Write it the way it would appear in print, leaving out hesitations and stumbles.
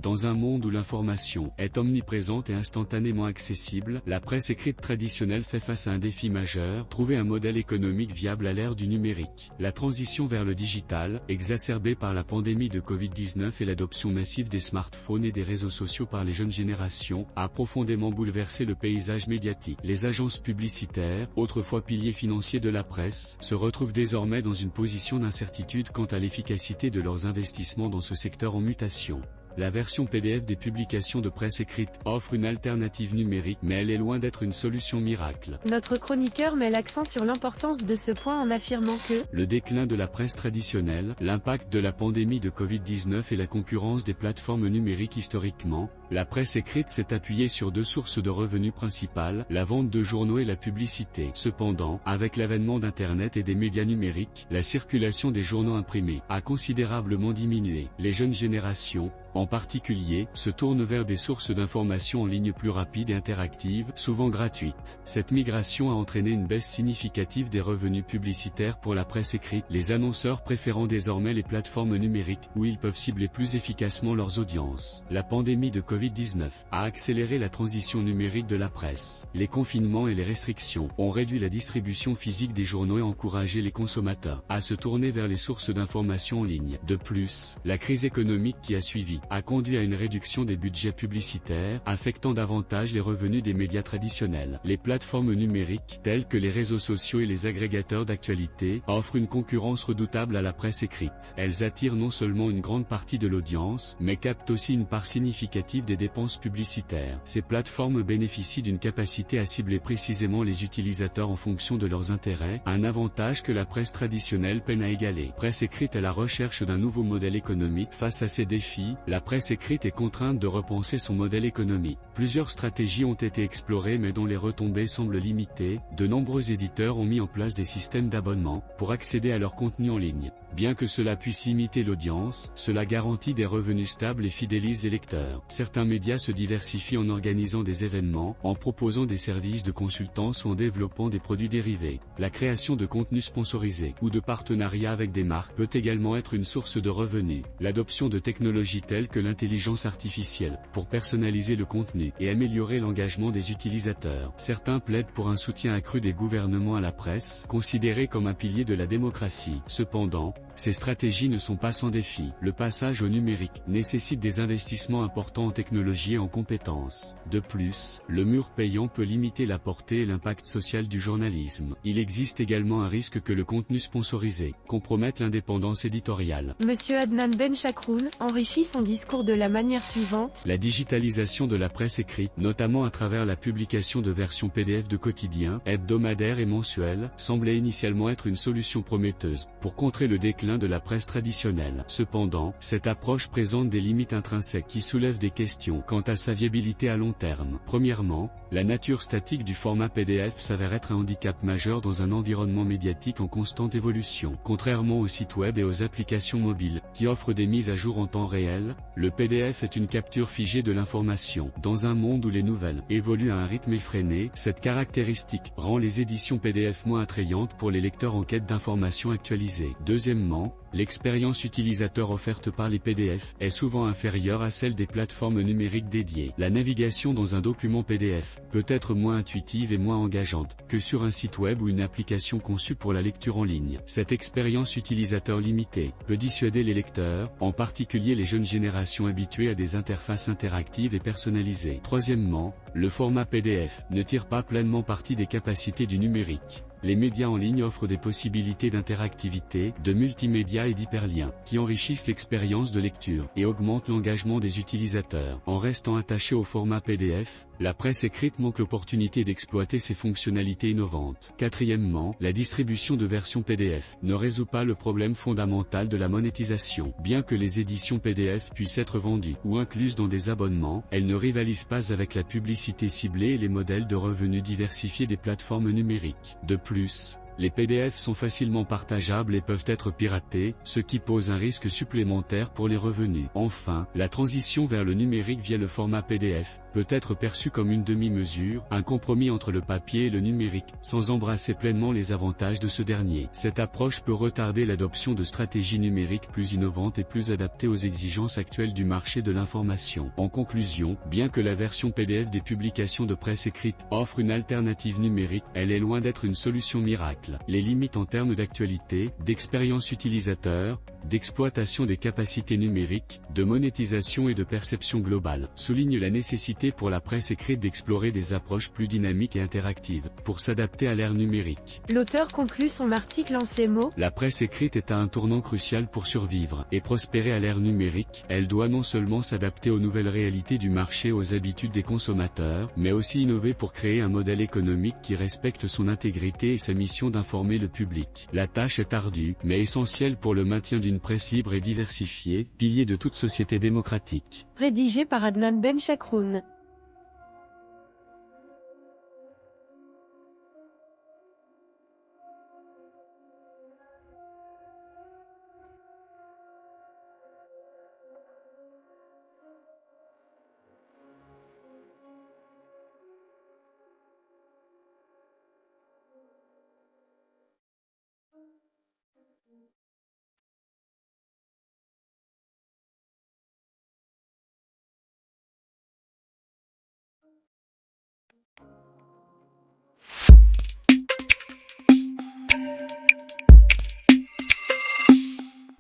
Dans un monde où l'information est omniprésente et instantanément accessible, la presse écrite traditionnelle fait face à un défi majeur, trouver un modèle économique viable à l'ère du numérique. La transition vers le digital, exacerbée par la pandémie de Covid-19 et l'adoption massive des smartphones et des réseaux sociaux par les jeunes générations, a profondément bouleversé le paysage médiatique. Les agences publicitaires, autrefois piliers financiers de la presse, se retrouvent désormais dans une position d'incertitude quant à l'efficacité de leurs investissements dans ce secteur en mutation. La version PDF des publications de presse écrite offre une alternative numérique, mais elle est loin d'être une solution miracle. Notre chroniqueur met l'accent sur l'importance de ce point en affirmant que le déclin de la presse traditionnelle, l'impact de la pandémie de Covid-19 et la concurrence des plateformes numériques historiquement, la presse écrite s'est appuyée sur deux sources de revenus principales, la vente de journaux et la publicité. Cependant, avec l'avènement d'Internet et des médias numériques, la circulation des journaux imprimés a considérablement diminué. Les jeunes générations, en particulier, se tournent vers des sources d'informations en ligne plus rapides et interactives, souvent gratuites. Cette migration a entraîné une baisse significative des revenus publicitaires pour la presse écrite, les annonceurs préférant désormais les plateformes numériques, où ils peuvent cibler plus efficacement leurs audiences. La pandémie de Covid-19 a accéléré la transition numérique de la presse. Les confinements et les restrictions ont réduit la distribution physique des journaux et encouragé les consommateurs à se tourner vers les sources d'informations en ligne. De plus, la crise économique qui a suivi a conduit à une réduction des budgets publicitaires, affectant davantage les revenus des médias traditionnels. Les plateformes numériques, telles que les réseaux sociaux et les agrégateurs d'actualité, offrent une concurrence redoutable à la presse écrite. Elles attirent non seulement une grande partie de l'audience, mais captent aussi une part significative des dépenses publicitaires. Ces plateformes bénéficient d'une capacité à cibler précisément les utilisateurs en fonction de leurs intérêts, un avantage que la presse traditionnelle peine à égaler. Presse écrite à la recherche d'un nouveau modèle économique. Face à ces défis, la presse écrite est contrainte de repenser son modèle économique. Plusieurs stratégies ont été explorées mais dont les retombées semblent limitées. De nombreux éditeurs ont mis en place des systèmes d'abonnement pour accéder à leur contenu en ligne. Bien que cela puisse limiter l'audience, cela garantit des revenus stables et fidélise les lecteurs. Certains médias se diversifient en organisant des événements, en proposant des services de consultance ou en développant des produits dérivés. La création de contenus sponsorisés ou de partenariats avec des marques peut également être une source de revenus. L'adoption de technologies telles que l'intelligence artificielle pour personnaliser le contenu et améliorer l'engagement des utilisateurs. Certains plaident pour un soutien accru des gouvernements à la presse, considérée comme un pilier de la démocratie. Cependant, ces stratégies ne sont pas sans défi. Le passage au numérique nécessite des investissements importants en technologie et en compétences. De plus, le mur payant peut limiter la portée et l'impact social du journalisme. Il existe également un risque que le contenu sponsorisé compromette l'indépendance éditoriale. Monsieur Adnan Benchakroun enrichit son discours de la manière suivante. La digitalisation de la presse écrite, notamment à travers la publication de versions PDF de quotidiens, hebdomadaires et mensuels, semblait initialement être une solution prometteuse pour contrer le déclin de la presse traditionnelle. Cependant, cette approche présente des limites intrinsèques qui soulèvent des questions quant à sa viabilité à long terme. Premièrement, la nature statique du format PDF s'avère être un handicap majeur dans un environnement médiatique en constante évolution. Contrairement aux sites web et aux applications mobiles, qui offrent des mises à jour en temps réel, le PDF est une capture figée de l'information. Dans un monde où les nouvelles évoluent à un rythme effréné, cette caractéristique rend les éditions PDF moins attrayantes pour les lecteurs en quête d'informations actualisées. Deuxièmement, l'expérience utilisateur offerte par les PDF est souvent inférieure à celle des plateformes numériques dédiées. La navigation dans un document PDF peut être moins intuitive et moins engageante que sur un site web ou une application conçue pour la lecture en ligne. Cette expérience utilisateur limitée peut dissuader les lecteurs, en particulier les jeunes générations habituées à des interfaces interactives et personnalisées. Troisièmement, le format PDF ne tire pas pleinement parti des capacités du numérique. Les médias en ligne offrent des possibilités d'interactivité, de multimédia et d'hyperliens, qui enrichissent l'expérience de lecture et augmentent l'engagement des utilisateurs. En restant attaché au format PDF, la presse écrite manque l'opportunité d'exploiter ses fonctionnalités innovantes. Quatrièmement, la distribution de versions PDF ne résout pas le problème fondamental de la monétisation. Bien que les éditions PDF puissent être vendues ou incluses dans des abonnements, elles ne rivalisent pas avec la publicité ciblée et les modèles de revenus diversifiés des plateformes numériques. De plus, les PDF sont facilement partageables et peuvent être piratés, ce qui pose un risque supplémentaire pour les revenus. Enfin, la transition vers le numérique via le format PDF peut être perçue comme une demi-mesure, un compromis entre le papier et le numérique, sans embrasser pleinement les avantages de ce dernier. Cette approche peut retarder l'adoption de stratégies numériques plus innovantes et plus adaptées aux exigences actuelles du marché de l'information. En conclusion, bien que la version PDF des publications de presse écrite offre une alternative numérique, elle est loin d'être une solution miracle. Les limites en termes d'actualité, d'expérience utilisateur, d'exploitation des capacités numériques, de monétisation et de perception globale soulignent la nécessité pour la presse écrite d'explorer des approches plus dynamiques et interactives, pour s'adapter à l'ère numérique. L'auteur conclut son article en ces mots. La presse écrite est à un tournant crucial pour survivre et prospérer à l'ère numérique. Elle doit non seulement s'adapter aux nouvelles réalités du marché et aux habitudes des consommateurs, mais aussi innover pour créer un modèle économique qui respecte son intégrité et sa mission d'informer le public. La tâche est ardue, mais essentielle pour le maintien d'une presse libre et diversifiée, pilier de toute société démocratique. Rédigé par Adnan Ben Chakroun.